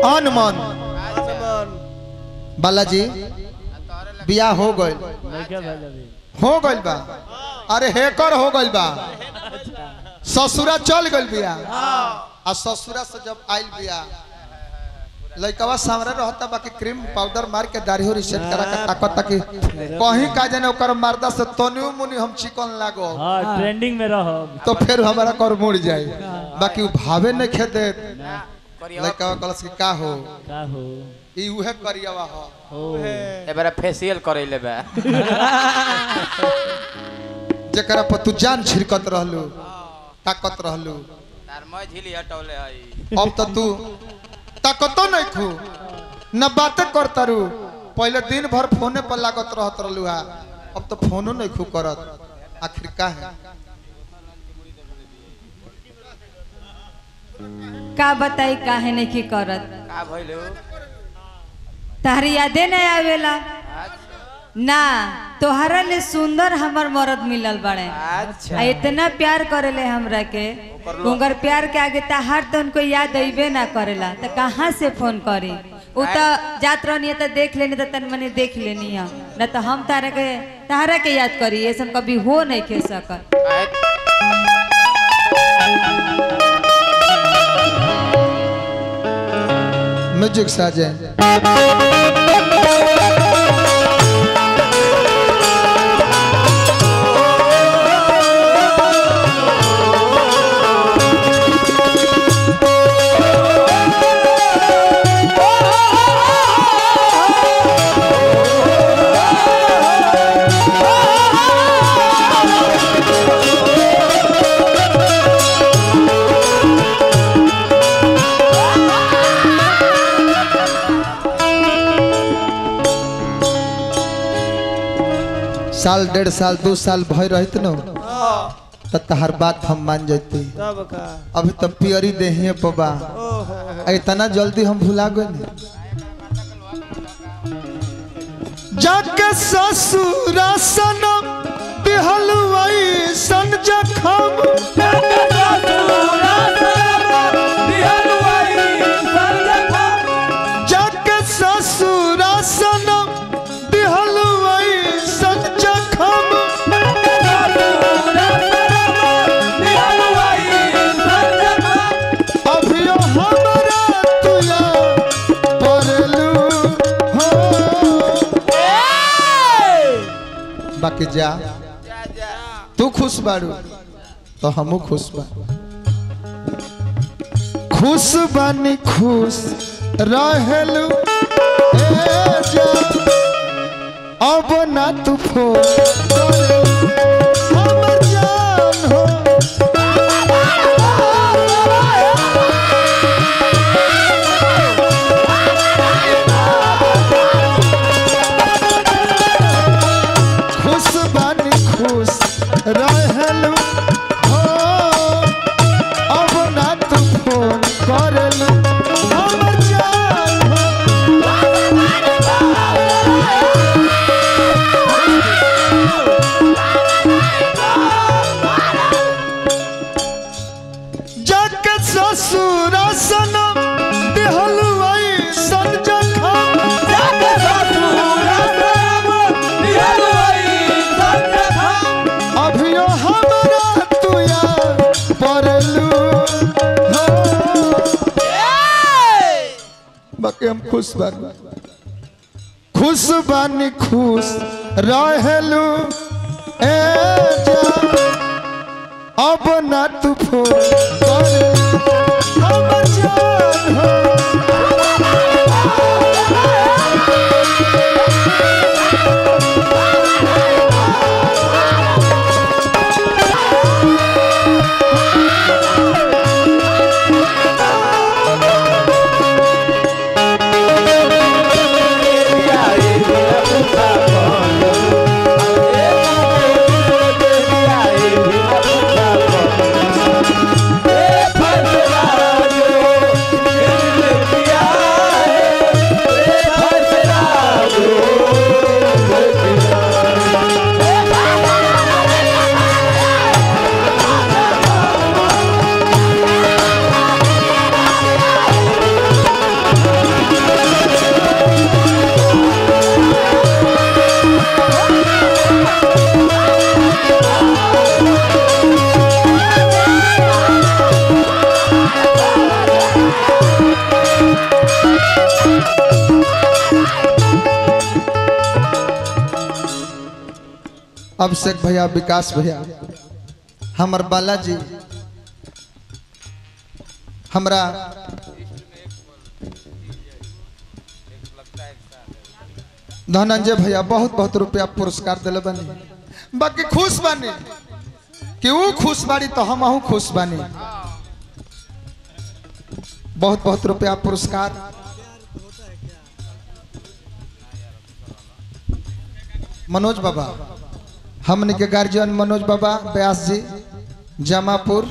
अनमन बालाजी बियाह हो गए बा अरे हेकर हो गइल बा ससुरा चल गइल बिया आ ससुरा से जब आइल बिया लइकवा सामने रहता बाकी क्रीम पाउडर मार के दाढ़ी हो रिसेट करा के ताकत ताकि कहीं का जाने ओकर मर्दा से तनियो मुनी हम चिकन लागो हां ट्रेंडिंग में रहो तो फिर हमारा कर मुड़ जाए बाकी भावे नहीं खेदे लइकवा कलस की का हो ई उहे करियावा हो एबारा फेशियल करैले बा जकरा पर तू जान छिड़कत रहलू ताकत रहलू तार मैं झिली हटौले हई अब तो तू ताकतो नहीं खू न बातें करता रू पहले दिन भर फोने पर लागत रहत रहलू हा अब तो फोनो नहीं खू करत आखिर का है का बताई काहे नहीं की करत का भइलो तारी यादे नहीं आवेला ना तोहरा ले सुंदर हमर मर्द मिलल बड़े अच्छा आ इतना प्यार करेले हमरा के उनकर प्यार के आगे तहार तो उनको याद अइबे ना करेला तो कहाँ से फोन करी उ तो जात रहनी तो देख लेनी तो तन मने देख लेनी है ना तो हम तारा के याद करी ऐसा कभी हो नहीं खे सकत म्यूजिक साजे साल 1.5 साल 2 साल भय रहत न तो तहार बात हम मान जाती अभी तो पियरी देहिए पबा इतना जल्दी हम भुला गए जाके ससुरा सनम बिहलवाई सन जखम जाके ससुरा सनम बिहलवाई सन जखम अभियो हमरा तुया परलू हो बाकी जा तू खुश बारू तो हमू खुश बा खुश बानी खुश रहेलू अब ना तू फोन हमर जान हो खुश बानी खुश रहेलू हो अब ना तू फोन करेलू हमर जान हो जाके ससुरा सनम बिहलवाई सन जखम अभियो हमरा तुया परलू हो बाकी हम खुश बानी खुश बानी खुश रहेलू ए जान अब ना तू फोन करेलू हमर जान हो अभिषेक भैया, विकास भैया, हमर बालाजी, हमरा धनंजय भैया बहुत बहुत रुपया पुरस्कार दिले बनी। बाकी खुश बानी कि वो खुश बाड़ी तो हम खुश बानी। बहुत बहुत रुपया पुरस्कार। मनोज बाबा, हमने के गार्जियन मनोज बाबा व्यास जी जमापुर,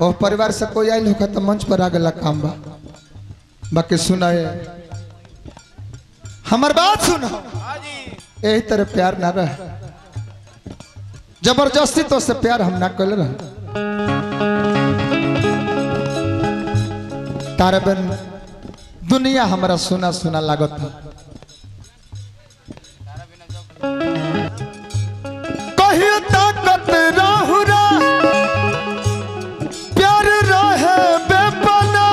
और परिवार से कोई आयल होगा तो मंच पर आ गया काम बा। बाकी सुनाए हमार बात सुनो, यही तरह प्यार ना रहे, जबरदस्ती तो से प्यार हम ना कर रहे। तारे बन दुनिया हमारा सुना सुना लागत है। कहियो ताकत राहुरा प्यार रहे बेपना,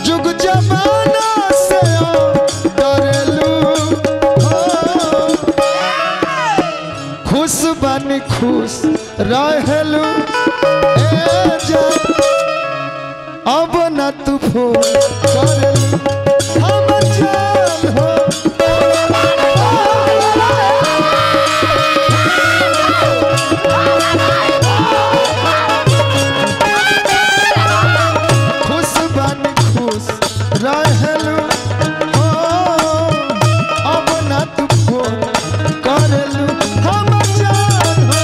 जुग जमाना से डरेलू खुश बन खुश रहेलू अब न तू फोन करेलू हम जान हो। खुश बन खुश रहेलू अब न तू फोन करेलू हम जान हो।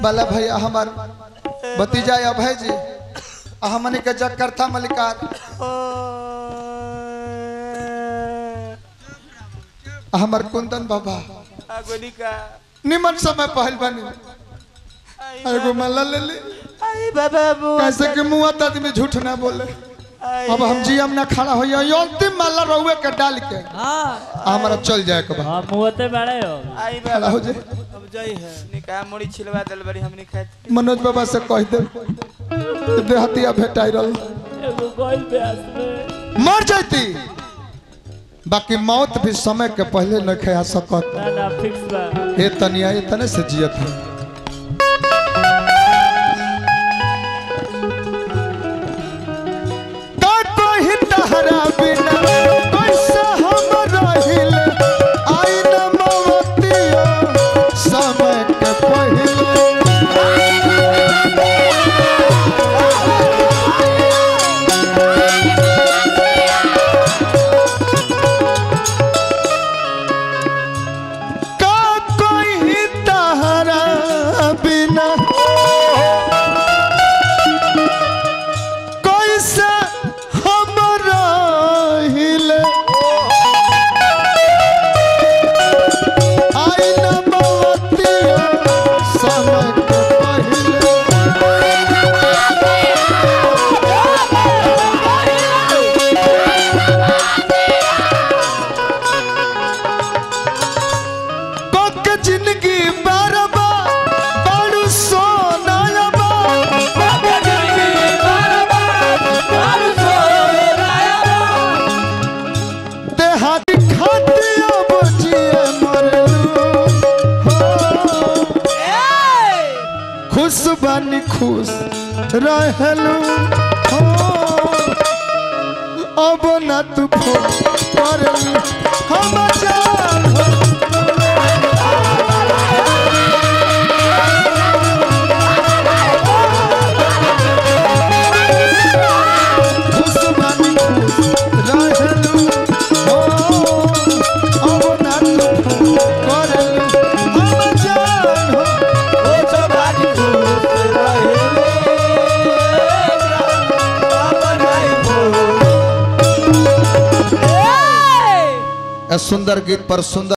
बाला भैया हमार भतीजा अभय जी, हमने के जगरथा मलिकार, हमार कुंदन बाबा निमन समय पहल बनी एगो माला ले ली। कैसे कि मुँह आदमी झूठ ना बोले। अब हम जी हम ना खड़ा हो अंतिम माला रहुए के डाल के हमारा चल जाए के बाद मुहते बड़े हो आई खड़ा हो जाए। अब जाई है निकाह मुड़ी छिलवा दल बड़ी हमनी खात। मनोज बाबा से कह दे देहतिया भेटाई रहल एगो कोई ब्यास में मर जाती, बाकी मौत भी समय के पहले न खा सकत। ना फिक्स बा ए तनिया ए तने से जियत है। तहरा बिना कैसे हम रहिले आई न मवतिया समय के पहले। का कोई तहरा खुश रहलू हो अब ना तू फोन करलू हम जान हो खुश बानी खुश रहलू हो अब ना तू फोन करलू हम जान हो सुंदर गीत पर सुंदर